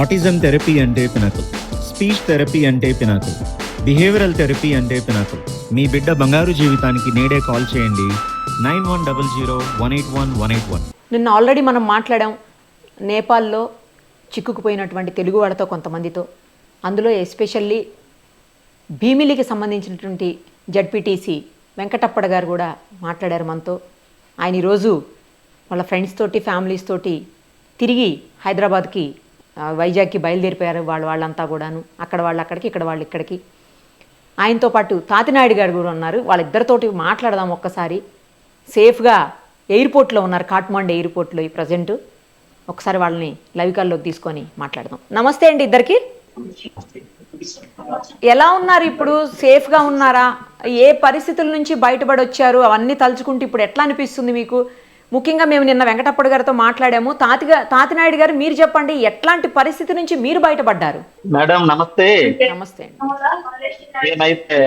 Autism therapy అంటే pinnacle, speech therapy అంటే pinnacle, behavioural therapy అంటే పినకల్. మీ బిడ్డ బంగారు జీవితానికి నేడే కాల్ చేయండి 9100181181. నిన్న ఆల్రెడీ మనం మాట్లాడాం నేపాల్లో చిక్కుకుపోయినటువంటి తెలుగు వాళ్ళతో కొంతమందితో. అందులో ఎస్పెషల్లీ భీమిలికి సంబంధించినటువంటి జడ్పీటీసీ వెంకటప్పడ గారు కూడా మాట్లాడారు మనతో. ఆయన ఈరోజు వాళ్ళ ఫ్రెండ్స్ తోటి ఫ్యామిలీస్ తోటి తిరిగి హైదరాబాద్కి వైజాగ్కి బయలుదేరిపోయారు. వాళ్ళంతా కూడాను, అక్కడ వాళ్ళు అక్కడికి, ఇక్కడ వాళ్ళు ఇక్కడికి. ఆయనతో పాటు తాతినాయుడు గారు కూడా ఉన్నారు. వాళ్ళిద్దరితోటి మాట్లాడదాం ఒక్కసారి. సేఫ్గా ఎయిర్పోర్ట్లో ఉన్నారు, కాట్మాండు ఎయిర్పోర్ట్లో ఈ ప్రజెంట్. ఒకసారి వాళ్ళని లైవ్ కాల్లోకి తీసుకొని మాట్లాడదాం. నమస్తే అండి ఇద్దరికి. ఎలా ఉన్నారు ఇప్పుడు? సేఫ్గా ఉన్నారా? ఏ పరిస్థితుల నుంచి బయటపడి వచ్చారు? అవన్నీ తలుచుకుంటూ ఇప్పుడు ఎట్లా అనిపిస్తుంది మీకు? ముఖ్యంగా మేము నిన్న వెంకటప్పడు గారితో మాట్లాడాము. తాతినాయుడు గారు మీరు చెప్పండి, ఎట్లాంటి పరిస్థితి నుంచి మీరు బయటపడ్డారు? మేడం నమస్తే. నమస్తే. మేమైతే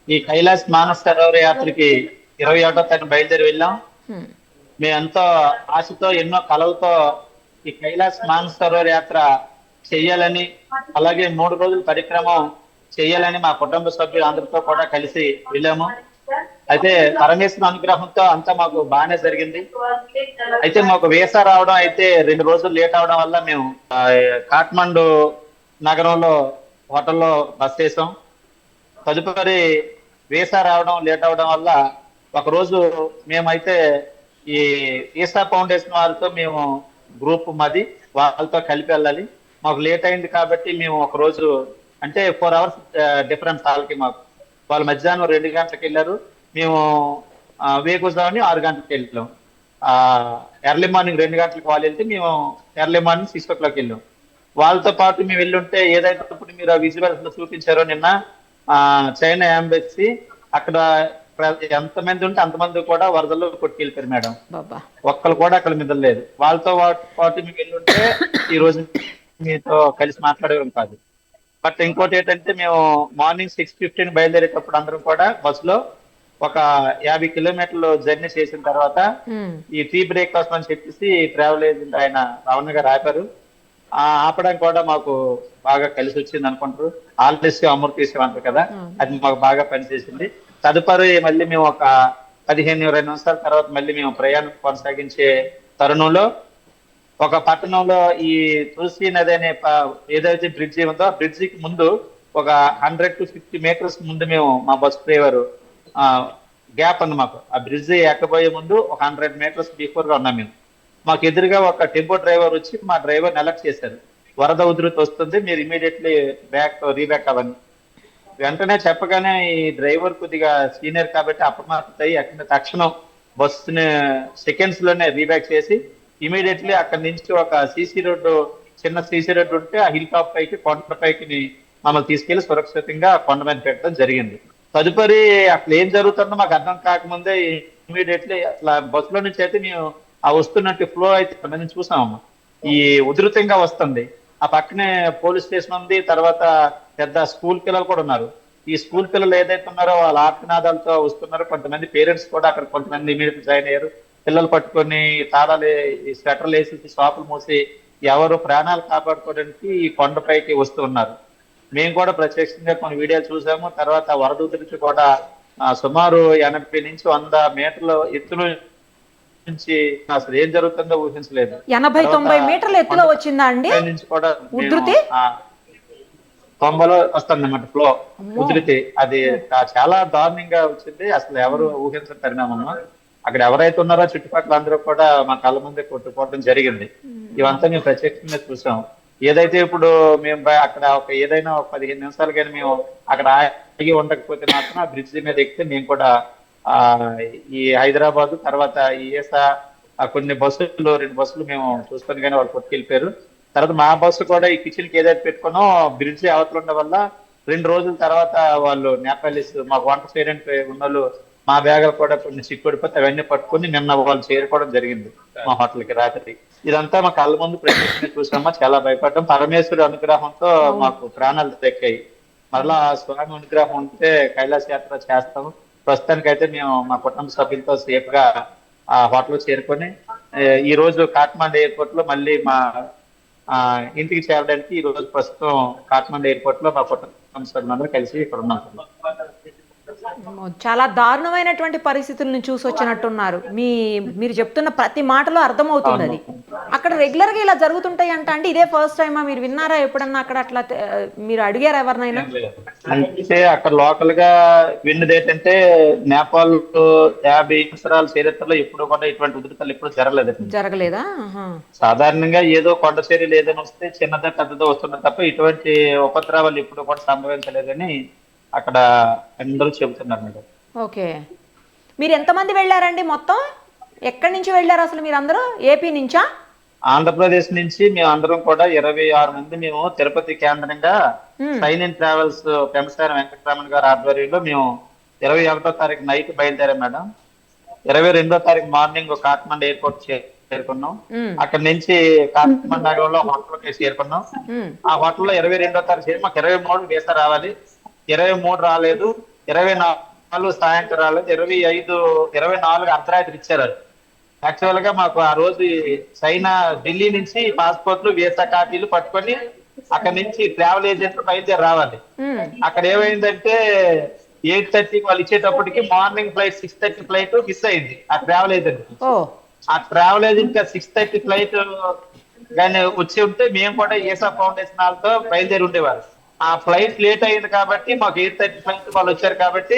ఈ కైలాస్ మానస సరోవర యాత్రకి 21వ తారీఖు బయలుదేరి వెళ్ళాం. మేమెంతో ఆశతో ఎన్నో కలలతో ఈ కైలాస్ మానస సరోవర యాత్ర చెయ్యాలని, అలాగే 3 రోజుల పరిక్రమం చెయ్యాలని మా కుటుంబ సభ్యులు అందరితో కూడా కలిసి వెళ్ళాము. అయితే పరమేశ్వర అనుగ్రహంతో అంతా మాకు బాగానే జరిగింది. అయితే మాకు వీసా రావడం అయితే 2 రోజులు లేట్ అవడం వల్ల మేము కాట్మండు నగరంలో హోటల్లో బస్ చేసాం. తదుపరి వీసా రావడం లేట్ అవడం వల్ల ఒకరోజు మేమైతే ఈ వీసా ఫౌండేషన్ వారితో మేము గ్రూప్ మాది, వాళ్ళతో కలిపి వెళ్ళాలి. మాకు లేట్ అయింది కాబట్టి మేము ఒక రోజు అంటే 4 అవర్స్ డిఫరెన్స్ వాళ్ళకి మాకు. వాళ్ళు మధ్యాహ్నం 2 గంటలకు వెళ్ళారు, మేము వేకుజాముని 6 గంటలకు వెళ్ళాం. ఎర్లీ మార్నింగ్ 2 గంటలకు వాళ్ళు వెళ్తే మేము ఎర్లీ మార్నింగ్ 6 o'clock వెళ్ళాం. వాళ్ళతో పాటు మేము వెళ్ళుంటే ఏదైతే ఇప్పుడు మీరు ఆ విజువల్స్ లో చూపించారో నిన్న చైనా ఎంబసీ, అక్కడ ఎంతమంది ఉంటే అంతమంది కూడా వరదల్లో కొట్టుకెళ్ళిపోయారు మేడం. ఒక్కరు కూడా అక్కడ మీద లేదు. వాళ్ళతో పాటు మేము వెళ్ళుంటే ఈ రోజు మీతో కలిసి మాట్లాడేవాం కాదు. బట్ ఇంకోటి ఏంటంటే మేము మార్నింగ్ 6:15 బయలుదేరేటప్పుడు అందరం కూడా బస్సులో ఒక 50 కిలోమీటర్లు జర్నీ చేసిన తర్వాత ఈ టీ బ్రేక్ కోసం అని చెప్పేసి ట్రావెల్ ఏజెంట్ ఆయన రమణ గారు ఆపారు. ఆపడానికి కూడా మాకు బాగా కలిసి వచ్చింది అనుకుంటారు. ఆల్రెస్యం అమృతీసం అంటారు కదా, అది మాకు బాగా పనిచేసింది. తదుపరి మళ్ళీ మేము ఒక 15-20 నిమిషాల తర్వాత మళ్ళీ మేము ప్రయాణం కొనసాగించే తరుణంలో ఒక పట్టణంలో ఈ తులసి నది అనే ఏదైతే బ్రిడ్జి ఉందో ఆ బ్రిడ్జికి ముందు ఒక 100 to 50 meters ముందు మేము మా బస్ డ్రైవర్ గ్యాప్ ఉంది మాకు. ఆ బ్రిడ్జి ఎక్కబోయే ముందు ఒక 100 meters బిఫోర్ గా ఉన్నాం మేము. మాకు ఎదురుగా ఒక టెంపో డ్రైవర్ వచ్చి మా డ్రైవర్ అలర్ట్ చేశారు, వరద ఉధృతి వస్తుంది, మీరు ఇమీడియట్లీ రీబ్యాక్ అవ్వండి. వెంటనే చెప్పగానే ఈ డ్రైవర్ కొద్దిగా సీనియర్ కాబట్టి అప్రమత్త అయ్యి అక్కడ తక్షణం బస్సుని సెకండ్స్ లోనే రీబ్యాక్ చేసి ఇమీడియట్లీ అక్కడి నుంచి ఒక సీసీ రోడ్డు, చిన్న సీసీ రోడ్డు ఉంటే ఆ హిల్ టాప్ పైకి, కొండ పైకి మమ్మల్ని తీసుకెళ్లి సురక్షితంగా కొండ మీద పెట్టడం జరిగింది. తదుపరి అసలు ఏం జరుగుతుందో మాకు అర్థం కాకముందే ఇమీడియట్లీ అసలు బస్సులో నుంచి అయితే మేము ఆ వస్తున్నట్టు ఫ్లో అయితే మేము చూసామమ్మా. ఈ ఉధృతంగా వస్తుంది. ఆ పక్కనే పోలీస్ స్టేషన్ ఉంది, తర్వాత పెద్ద స్కూల్ పిల్లలు కూడా ఉన్నారు. ఈ స్కూల్ పిల్లలు ఏదైతే ఉన్నారో వాళ్ళ ఆర్తనాదాలతో వస్తున్నారు. కొంతమంది పేరెంట్స్ కూడా అక్కడ కొంతమంది ఇమీడియట్ జాయిన్ అయ్యారు. పిల్లలు పట్టుకొని తాళాలు, ఈ స్వెటర్లు వేసి షాపులు మూసి ఎవరు ప్రాణాలు కాపాడుకోవడానికి ఈ కొండపైకి వస్తూ ఉన్నారు. మేము కూడా ప్రత్యక్షంగా కొన్ని వీడియోలు చూసాము. తర్వాత వరద ఉధృతి కూడా సుమారు 80 నుంచి 100 మీటర్ల ఎత్తుల నుంచి అసలు ఏం జరుగుతుందో ఊహించలేదు. 80-90 మీటర్ల ఎత్తులో వచ్చిందా అండి నుంచి కూడా ఉధృతి? 90లో వస్తుంది అన్నమాట ఫ్లో ఉధృతి. అది చాలా దారుణంగా వచ్చింది. అసలు ఎవరు ఊహించని పరిణామం. అక్కడ ఎవరైతే ఉన్నారో చుట్టుపక్కల అందరూ కూడా మా కళ్ళ ముందే కొట్టుకోవడం జరిగింది. ఇవంతా మేము ప్రత్యక్షంగా చూసాం. ఏదైతే ఇప్పుడు మేము అక్కడ ఏదైనా ఒక 15 నిమిషాలు కానీ మేము అక్కడ ఆగి ఉండకపోతే మాత్రం ఆ బ్రిడ్జి మీద ఎక్కితే మేము కూడా ఈ హైదరాబాద్ తర్వాత ఈ కొన్ని బస్సులు 2 బస్సులు మేము చూసుకొని కానీ వాళ్ళు కొట్టుకెళ్ళిపోయారు. తర్వాత మా బస్సు కూడా ఈ కిచెన్కి ఏదైతే పెట్టుకున్నో బ్రిడ్జి అవతల ఉండడం వల్ల 2 రోజుల తర్వాత వాళ్ళు నేపాలీస్ మాకు వంట చేయడానికి ఉన్నోళ్ళు మా బ్యాగులు కూడా కొన్ని చిక్కుడిపోతే అవన్నీ పట్టుకుని నిన్న వాళ్ళు చేరుకోవడం జరిగింది మా హోటల్కి రాత్రి. ఇదంతా మా కళ్ళ ముందు ప్రత్యక్షంగా చూసామా, చాలా భయపడ్డాం. పరమేశ్వరుడు అనుగ్రహంతో మాకు ప్రాణాలు దక్కాయి. మరలా స్వామి అనుగ్రహం ఉంటే కైలాస యాత్ర చేస్తాము. ప్రస్తుతానికైతే మేము మా కుటుంబ సభ్యులతో సేఫ్ గా ఆ హోటల్ చేరుకొని ఈ రోజు కాట్మాండు ఎయిర్పోర్ట్ లో మళ్ళీ మా ఇంటికి చేరడానికి ఈ రోజు ప్రస్తుతం కాఠ్మండు ఎయిర్పోర్ట్ లో మా కుటుంబ సభ్యులందరూ కలిసి ఇక్కడ ఉన్నాం. అమ్మో, చాలా దారుణమైనటువంటి పరిస్థితులను చూసి వచ్చినట్టున్నారు. మీరు చెప్తున్న ప్రతి మాటలో అర్థమవుతుంది అది. అక్కడ రెగ్యులర్ గా ఇలా జరుగుతుంటాయి అంటే ఇదే ఫస్ట్ టైమా? మీరు విన్నారా ఎప్పుడన్నా అక్కడ అట్లా మీరు అడిగారా ఎవరినైనా? అంటే అక్కడ లోకల్ గా విన్నది ఏంటంటే నేపాల్ 50 సంవత్సరాల చరిత్రలో ఎప్పుడు కూడా ఇటువంటి ఉధృతాలు ఎప్పుడు జరగలేదా? సాధారణంగా ఏదో కొండ చర్యలు ఏదైనా వస్తే చిన్నదో పెద్దదో వస్తున్నారు తప్ప ఇటువంటి ఉపద్రవాలు ఎప్పుడు కూడా సంభవించలేదని అక్కడ అందరూ చెబుతున్నారు మేడం. ఓకే, మీరు ఎంతమంది వెళ్ళారండి మొత్తం? ఎక్కడి నుంచి వెళ్ళారు అసలు మీరు అందరూ? ఏపీ నుంచా? ఆంధ్రప్రదేశ్ నుంచి మేము అందరం కూడా 26 మంది మేము తిరుపతి కేంద్రంగా సైన్ ట్రావెల్స్ పెంపసాని వెంకటరమణ గారి ఆధ్వర్యంలో మేము 21వ తారీఖు నైట్ బయలుదేరాం మేడం. 22వ తారీఖు మార్నింగ్ కాఠ్మండు ఎయిర్పోర్ట్ చేరుకున్నాం. అక్కడ నుంచి కాఠ్మండు నగరంలో హోటల్ చేరుకున్నాం. ఆ హోటల్లో 22వ తారీఖు చేరి మాకు 23 వీసా రావాలి. 23 రాలేదు, 24 సాయంత్రం రాలేదు, 24 అర్ధరాత్రి ఇచ్చారు. యాక్చువల్ గా మాకు ఆ రోజు చైనా ఢిల్లీ నుంచి పాస్పోర్ట్లు వీసా కాపీలు పట్టుకొని అక్కడ నుంచి ట్రావెల్ ఏజెంట్ బయలుదేరి రావాలి. అక్కడ ఏమైందంటే 8:30కి వాళ్ళు ఇచ్చేటప్పటికి మార్నింగ్ ఫ్లైట్ 6:30 ఫ్లైట్ మిస్ అయింది ఆ ట్రావెల్ ఏజెంట్. ఆ ట్రావెల్ ఏజెంట్ 6:30 ఫ్లైట్ కానీ వచ్చి ఉంటే మేము కూడా ఏసా ఫౌండేషన్ వాళ్ళతో బయలుదేరి ఉండేవారు. ఆ ఫ్లైట్ లేట్ అయింది కాబట్టి మాకు 8:30 ఫ్లైట్ వాళ్ళు వచ్చారు కాబట్టి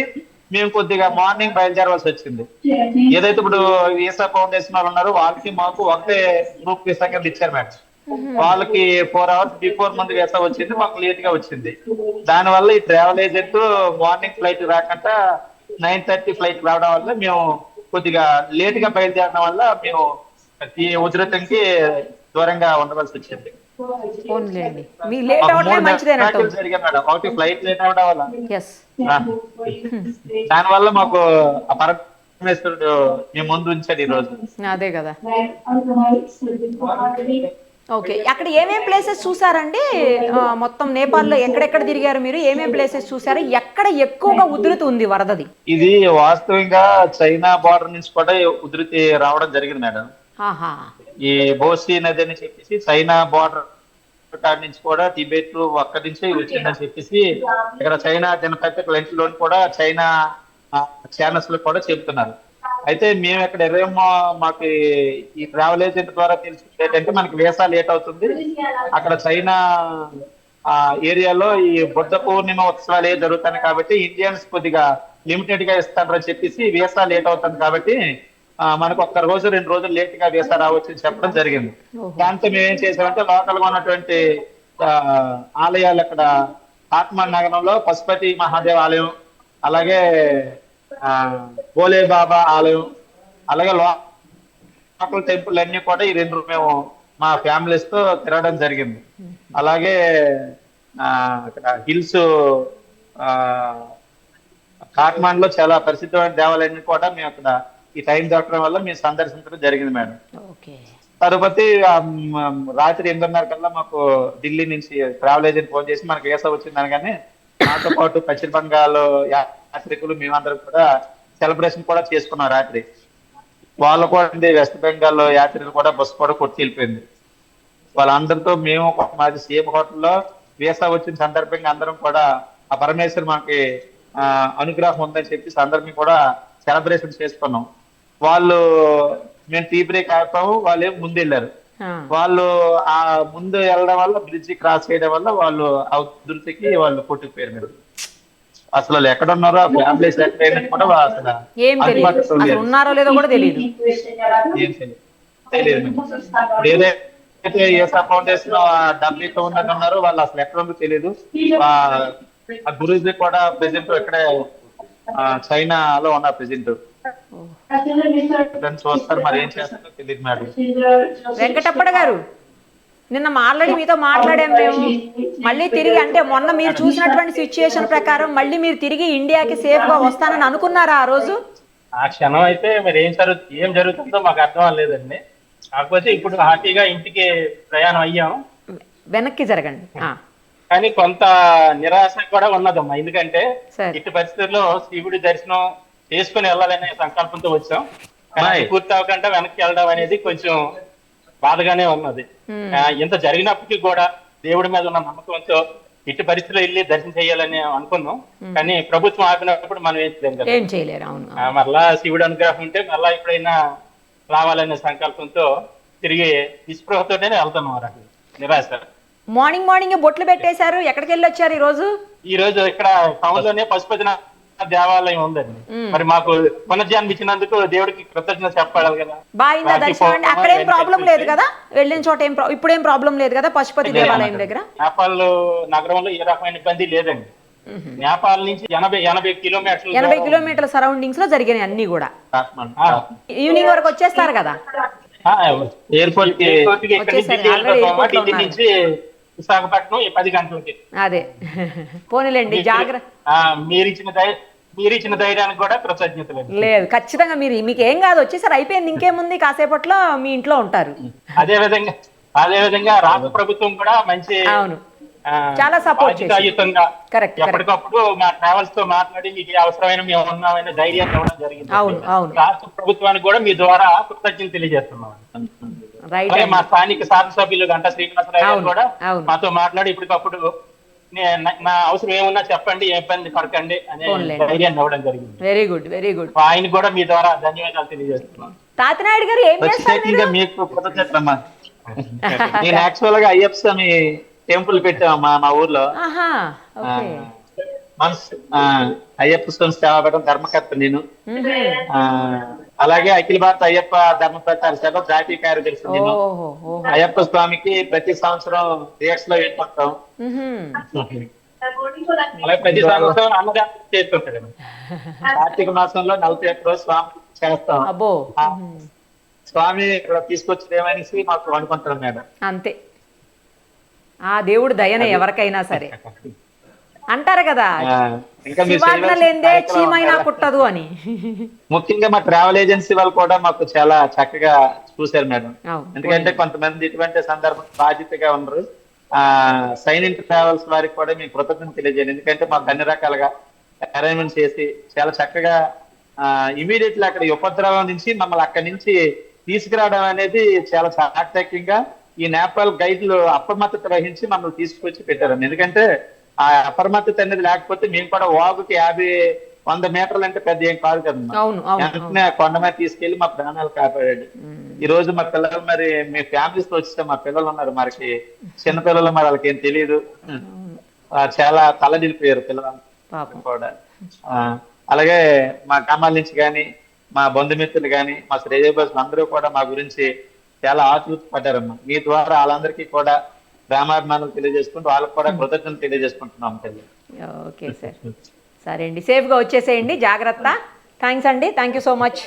మేము కొద్దిగా మార్నింగ్ బయలుదేరవలసి వచ్చింది. ఏదైతే ఇప్పుడు వీసా ఫౌండేషన్ వాళ్ళు ఉన్నారో వాళ్ళకి మాకు ఒకటే గ్రూప్ వీసా కింద ఇచ్చారు మేడం. వాళ్ళకి 4 అవర్స్ బిఫోర్ ముందు వీసా వచ్చింది, మాకు లేట్ గా వచ్చింది. దానివల్ల ఈ ట్రావెల్ ఏజెంట్ మార్నింగ్ ఫ్లైట్ రాకుండా 9:30 ఫ్లైట్ రావడం వల్ల మేము కొద్దిగా లేట్ గా బయలుదేరడం వల్ల మేము ఈ ఉధృతంకి దూరంగా ఉండవలసి వచ్చింది. ఒకటి ఫ్లైట్ లేట్ అవడం వల్ల దానివల్ల మాకు పరమేశ్వరుడు మేము ముందు ఉంచాడు ఈ రోజు. అదే కదా. ఓకే, అక్కడ ఏమేం ప్లేసెస్ చూసారండి? మొత్తం నేపాల్లో ఎక్కడెక్కడ తిరిగారు మీరు? ఏమేం ప్లేసెస్ చూసారు? ఎక్కడ ఎక్కువగా ఉధృతి ఉంది వరదది? ఇది వాస్తవంగా చైనా బార్డర్ నుంచి కూడా ఉధృతి రావడం జరిగింది మేడం. ఈ బోసి నది అని చెప్పేసి చైనా బార్డర్ కాడి నుంచి కూడా టిబెట్ అక్కడి నుంచి వచ్చిందని చెప్పేసి ఇక్కడ చైనా దినపత్రిక లెంచ్లో కూడా చైనా ఛానల్స్ లో కూడా చెప్తున్నారు. అయితే మేము ఇక్కడ మాకు ఈ ట్రావెల్ ఏజెంట్ ద్వారా తెలిసింది ఏంటంటే మనకి వీసా లేట్ అవుతుంది. అక్కడ చైనా ఏరియాలో ఈ బుద్ధ పూర్ణిమ ఉత్సవాలు జరుగుతాయి కాబట్టి ఇండియన్స్ కొద్దిగా లిమిటెడ్ గా ఇస్తారని చెప్పేసి వీసా లేట్ అవుతుంది కాబట్టి మనకు 1 రోజు 2 రోజులు లేట్ గా వీసా రావచ్చు అని చెప్పడం జరిగింది. దాంతో మేము ఏం చేసామంటే లోకల్ గా ఉన్నటువంటి ఆలయాలు అక్కడ కాఠ్మండు నగరంలో పశుపతి మహాదేవ్ ఆలయం, అలాగే భోలే బాబా ఆలయం, అలాగే లోకల్ టెంపుల్ అన్ని కూడా ఈ 2 మేము మా ఫ్యామిలీస్ తో తిరగడం జరిగింది. అలాగే అక్కడ హిల్స్ కాఠ్మండులో చాలా ప్రసిద్ధమైన దేవాలయాన్ని కూడా మేము అక్కడ ఈ టైం దొరకడం వల్ల మేము సందర్శించడం జరిగింది మేడం. తరుపతి రాత్రి 8:30 కల్లా మాకు ఢిల్లీ నుంచి ట్రావెల్ ఏజెంట్ ఫోన్ చేసి మనకి వీసా వచ్చిందని, కానీ నాతో పాటు పశ్చిమ బెంగాల్ యాత్రికులు మేమందరం కూడా సెలబ్రేషన్ కూడా చేసుకున్నాం రాత్రి. వాళ్ళు కూడా వెస్ట్ బెంగాల్ యాత్రికులు కూడా బస్సు కూడా కొట్టి వెళ్ళిపోయింది. వాళ్ళందరితో మేము మాది సేమ్ హోటల్లో వీసా వచ్చిన సందర్భంగా అందరం కూడా ఆ పరమేశ్వరు మనకి అనుగ్రహం ఉందని చెప్పేసి అందరం కూడా సెలబ్రేషన్ చేసుకున్నాం. వాళ్ళు మేము టీ బ్రేక్ ఆపాము, వాళ్ళే ముందు వెళ్ళారు. వాళ్ళు ఆ ముందు వెళ్ళడం వల్ల బ్రిడ్జి క్రాస్ చేయడం వల్ల వాళ్ళు ఆ ఉధృతికి వాళ్ళు కొట్టుకుపోయారు. మీరు అసలు ఎక్కడ ఉన్నారో ఆ ఫ్యామిలీస్ కూడా అసలు ఉన్నారో లేదో కూడా తెలియదు. ఏదైతే ఏసా ఫౌండేషన్ డబ్బుతో ఉన్నట్టు ఉన్నారో వాళ్ళు అసలు ఎక్కడ ఉందో తెలియదు. ఆ గురూజీ కూడా ప్రెసెంట్ ఇక్కడే చైనాలో ఉన్న ప్రెసెంట్ చూస్తారు, మరి ఏం చేస్తారో తెలియదు మేడం. వెంకటప్పడ గారు, నిన్న ఆల్రెడీ మీతో మాట్లాడాం మేము. మళ్ళీ తిరిగి అంటే మొన్న మీరు చూసినటువంటి సిచ్యుయేషన్ ప్రకారం మళ్ళీ మీరు తిరిగి ఇండియాకి సేఫ్ గా వస్తానని అనుకున్నారా ఆ రోజు? ఆ క్షణం అయితే మరి ఏం జరుగుతుందో మాకు అర్థం అవ్వలేదండి. కాకపోతే ఇప్పుడు హ్యాపీగా ఇంటికి ప్రయాణం అయ్యాం. వెనక్కి జరగండి. కానీ కొంత నిరాశ కూడా ఉన్నదమ్మా, ఎందుకంటే ఇటు పరిస్థితుల్లో శివుడి దర్శనం చేసుకుని వెళ్ళాలనే సంకల్పంతో వచ్చాం. కానీ పూర్తి అవ్వకుండా వెనక్కి వెళ్ళడం అనేది కొంచెం బాధగానే ఉన్నది. ఇంత జరిగినప్పటికీ కూడా దేవుడి మీద ఉన్న నమ్మకంతో ఇటు పరిస్థితిలో వెళ్ళి దర్శనం చేయాలని అనుకున్నాం. కానీ ప్రభుత్వం ఆపినప్పుడు మనం ఏం చేయలేం కదా. ఏం చేయలేరు. అవును. మరలా శివుడు అనుగ్రహం ఉంటే మరలా ఎప్పుడైనా రావాలనే సంకల్పంతో తిరిగి నిస్పృహతోనే వెళ్తాం. నిరాశ. మార్నింగ్ బొట్లు పెట్టేశారు. ఎక్కడికి వెళ్ళి వచ్చారు ఈ రోజు ఇక్కడ టౌన్ లోనే పశుపతినాథ దేవాలయం ఉందండి. మరి మాకు పునర్జన్మ ఇచ్చినందుకు దేవుడికి కృతజ్ఞత చెప్పాలి కదా. బాగా దర్శనం అండి. అక్కడేం ప్రాబ్లం లేదు కదా, వెళ్ళిన చోట ఇప్పుడేం ప్రాబ్లం లేదు కదా పశుపతి దేవాలయం దగ్గర. నేపాల్ నగరంలో ఏ రకమైన ఇబ్బంది లేదండి. నేపాల్ నుంచి 80 కిలోమీటర్ల సరౌండింగ్స్ లో జరిగినాయి అన్ని కూడా. ఈవినింగ్ వరకు వచ్చేస్తారు కదా ఎయిర్పోర్ట్ కి. ఢిల్లీ నుంచి విశాఖపట్నం 10 గంటలకి. అదే పోనీలేండి, జాగ్రత్త. మీరిచ్చిన ధైర్యానికి కూడా కృతజ్ఞతలు. లేదు, ఖచ్చితంగా మీకు ఏం కాదు, వచ్చేసరి అయిపోయింది, ఇంకేముంది, కాసేపట్లో మీ ఇంట్లో ఉంటారు. అదే విధంగా రాష్ట్ర ప్రభుత్వం కూడా మంచి, అవును, చాలా సపోర్ట్ బాధ్యతాయుతంగా ఎప్పటికప్పుడు మా ట్రావెల్స్ తో మాట్లాడి మీకు అవసరమైన మేము ఉన్నామనే ధైర్యాన్ని ఇవ్వడం జరిగింది. రాష్ట్ర ప్రభుత్వానికి కూడా మీ ద్వారా కృతజ్ఞతలు తెలియజేస్తున్నాం. మా స్థానిక శాసనసభ్యులు గంటా శ్రీనివాసరావు గారు కూడా మాతో మాట్లాడి ఇప్పటికప్పుడు నా అవసరం ఏమున్నా చెప్పండి, ఏ ఇబ్బంది పడకండి అనే ధైర్యాన్ని ఇవ్వడం జరిగింది. Very good. ఆయన కూడా మీ ద్వారా ధన్యవాదాలు తెలియజేస్తున్నాం. తాతినాయుడు గారు ఏం చేస్తారు? మీకు కృతజ్ఞతలమ్మా. నేను యాక్చువల్ గా అయ్యప్ప స్వామి టెంపుల్ పెట్టామమ్మా మా ఊర్లో. అయ్యప్ప స్వామి సేవాపీఠం ధర్మకర్త నేను. అలాగే అఖిల భారత అయ్యప్ప ధర్మ ప్రచార సభ జాతీయ కార్యదర్శి నేను. అయ్యప్ప స్వామికి ప్రతి సంవత్సరం థియేటర్స్ లో వెళ్ళిపోతాం. అలాగే ప్రతి సంవత్సరం అన్నదానం చేస్తుంటాడు. కార్తీక మాసంలో 41 రోజు స్వామి చేస్తాం. స్వామి ఇక్కడ తీసుకొచ్చి ఏమనేసి మాకు అనుకుంటాం మేడం. అంతే, ఆ దేవుడు దయనే ఎవరికైనా సరే అంటారు కదా, శివాజ్ఞ లేదే చీమైనా కుట్టదు అని. ముఖ్యంగా మా ట్రావెల్ ఏజెన్సీ వాళ్ళు కూడా మాకు చాలా చక్కగా చూశారు మేడం. ఎందుకంటే కొంతమంది ఇటువంటి సందర్భం బాధ్యతగా ఉన్నారు. సైలెంట్ ట్రావెల్స్ వారికి కూడా మేము కృతజ్ఞత తెలియజేయాలి. ఎందుకంటే మాకు అన్ని రకాలుగా అరేంజ్మెంట్ చేసి చాలా చక్కగా ఇమీడియట్లీ అక్కడ ఉపద్రవం నుంచి మమ్మల్ని అక్కడి నుంచి తీసుకురావడం అనేది చాలా చాకచక్యంగా ఈ నేపాల్ గైడ్లు అప్రమత్తత వహించి మమ్మల్ని తీసుకొచ్చి పెట్టారు. ఎందుకంటే ఆ అప్రమత్తత అనేది లేకపోతే మేము కూడా వాగుకి 50-100 మీటర్లు అంటే పెద్ద ఏం కాదు కదా. వెంటనే కొండ మీద తీసుకెళ్లి మా ప్రాణాలు కాపాడాడు. ఈ రోజు మా పిల్లలు మరి మీ ఫ్యామిలీస్ తో వచ్చేస్తే మా పిల్లలు ఉన్నారు, మనకి చిన్నపిల్లలు, మరి వాళ్ళకి ఏం తెలియదు, చాలా తలడిల్లిపోయారు పిల్లలు కూడా. అలాగే మా గ్రామాల నుంచి కానీ మా బంధుమిత్రులు కానీ మా శ్రేయోభిలాషులు అందరూ కూడా మా గురించి చాలా ఆతృత పడ్డారమ్మా. మీ ద్వారా వాళ్ళందరికీ కూడా గ్రామాభిమానులు తెలియజేసుకుంటూ వాళ్ళకి కూడా కృతజ్ఞతలు తెలియజేసుకుంటున్నాం. ఓకే సార్, సరే అండి, సేఫ్గా వచ్చేసేయండి, జాగ్రత్త. థ్యాంక్స్ అండి, థ్యాంక్ యూ సో మచ్.